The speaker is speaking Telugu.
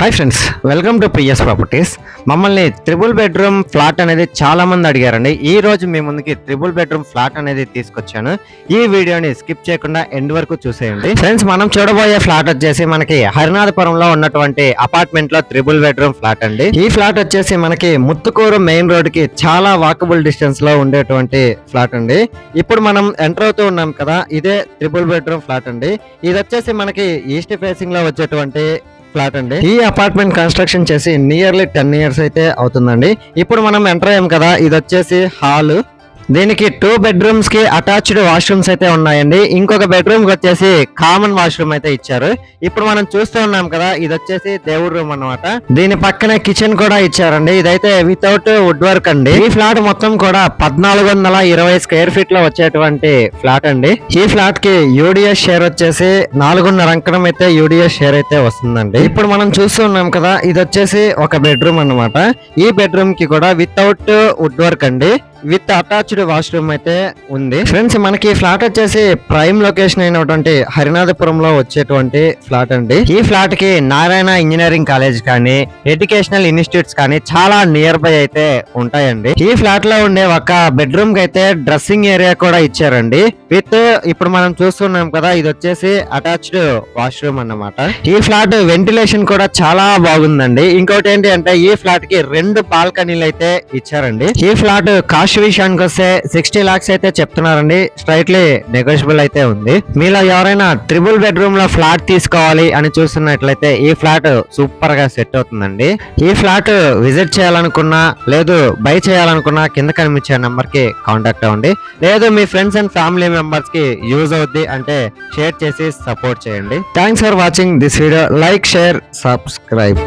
Hi friends, welcome to Priya's properties. మమ్మల్ని ట్రిపుల్ బెడ్రూమ్ ఫ్లాట్ అనేది చాలా మంది అడిగారండి. ఈ రోజు మీ ముందుకి ట్రిపుల్ బెడ్రూమ్ ఫ్లాట్ అనేది తీసుకొచ్చాను. ఈ వీడియోని స్కిప్ చేయకుండా ఎండ్ వరకు చూసేయండి. ఫ్రెండ్స్, మనం చూడబోయే ఫ్లాట్ వచ్చేసి మనకి హరినాథపురంలో ఉన్నటువంటి అపార్ట్మెంట్ లో ట్రిపుల్ బెడ్రూమ్ ఫ్లాట్ అండి. ఈ ఫ్లాట్ వచ్చేసి మనకి ముత్తుకూరు మెయిన్ రోడ్ కి చాలా వాకబుల్ డిస్టెన్స్ లో ఉండేటువంటి ఫ్లాట్ అండి. ఇప్పుడు మనం ఎంటర్ అవుతూ ఉన్నాం కదా, ఇదే ట్రిపుల్ బెడ్రూమ్ ఫ్లాట్ అండి. ఇది వచ్చేసి మనకి ఈస్ట్ ఫేసింగ్ లో వచ్చేటువంటి ఫ్లాట్ అండి. ఈ అపార్ట్మెంట్ కన్స్ట్రక్షన్ చేసి నియర్లీ 10 years అయితే అవుతుందండి. ఇప్పుడు మనం ఎంటర్ అయ్యాం కదా, ఇది వచ్చేసి హాల్. దీనికి 2 bedrooms కి అటాచ్డ్ వాష్రూమ్స్ అయితే ఉన్నాయండి. ఇంకొక బెడ్రూమ్ కి వచ్చేసి కామన్ వాష్రూమ్ అయితే ఇచ్చారు. ఇప్పుడు మనం చూస్తూ ఉన్నాం కదా, ఇది వచ్చేసి దేవుడి రూమ్ అన్నమాట. దీని పక్కనే కిచెన్ కూడా ఇచ్చారండి. ఇదైతే వితౌట్ వుడ్ వర్క్ అండి. ఈ ఫ్లాట్ మొత్తం కూడా 1420 square feet లో వచ్చేటువంటి ఫ్లాట్ అండి. ఈ ఫ్లాట్ కి యూడిఎస్ షేర్ వచ్చేసి 4.5 అంకణం అయితే యూడిఎస్ షేర్ అయితే వస్తుందండి. ఇప్పుడు మనం చూస్తూ ఉన్నాం కదా, ఇది వచ్చేసి ఒక బెడ్రూమ్ అన్నమాట. ఈ బెడ్రూమ్ కి కూడా వితౌట్ వుడ్ వర్క్ అండి, విత్ అటాచ్డ్ వాష్రూమ్ అయితే ఉంది. ఫ్రెండ్స్, మనకి ఫ్లాట్ వచ్చేసి ప్రైమ్ లొకేషన్ అయినటువంటి హరినాథపురంలో వచ్చేటువంటి ఫ్లాట్ అండి. ఈ ఫ్లాట్ కి నారాయణ ఇంజనీరింగ్ కాలేజ్ కానీ ఎడ్యుకేషనల్ ఇన్స్టిట్యూట్స్ కానీ చాలా నియర్ బై అయితే ఉంటాయండి. ఈ ఫ్లాట్ లో ఉండే ఒక బెడ్రూమ్ కి అయితే డ్రెస్సింగ్ ఏరియా కూడా ఇచ్చారండి. విత్ ఇప్పుడు మనం చూస్తున్నాం కదా, ఇది వచ్చేసి అటాచ్డ్ వాష్రూమ్ అన్నమాట. ఈ ఫ్లాట్ వెంటిలేషన్ కూడా చాలా బాగుందండి. ఇంకోటి ఏంటి అంటే, ఈ ఫ్లాట్ కి 2 బాల్కనీలు అయితే ఇచ్చారండి. ఈ ఫ్లాట్ కాస్ట్ విషయానికి వస్తే 60 lakhs అయితే చెప్తున్నారండి. స్ట్రైట్లీ నెగోషియబుల్ అయితే ఉంది. మీలో ఎవరైనా ట్రిపుల్ బెడ్రూమ్ లో ఫ్లాట్ తీసుకోవాలి అని చూస్తున్నట్లయితే ఈ ఫ్లాట్ సూపర్ గా సెట్ అవుతుందండి. ఈ ఫ్లాట్ విజిట్ చేయాలనుకున్నా లేదు బై చేయాలనుకున్నా కింద కనిపించే నెంబర్ కి కాంటాక్ట్ అవ్వండి. లేదు మీ ఫ్రెండ్స్ అండ్ ఫ్యామిలీ మెంబర్స్ కి యూజ్ అవుద్ది అంటే షేర్ చేసి సపోర్ట్ చేయండి. Thanks for watching this video. Like, share, subscribe.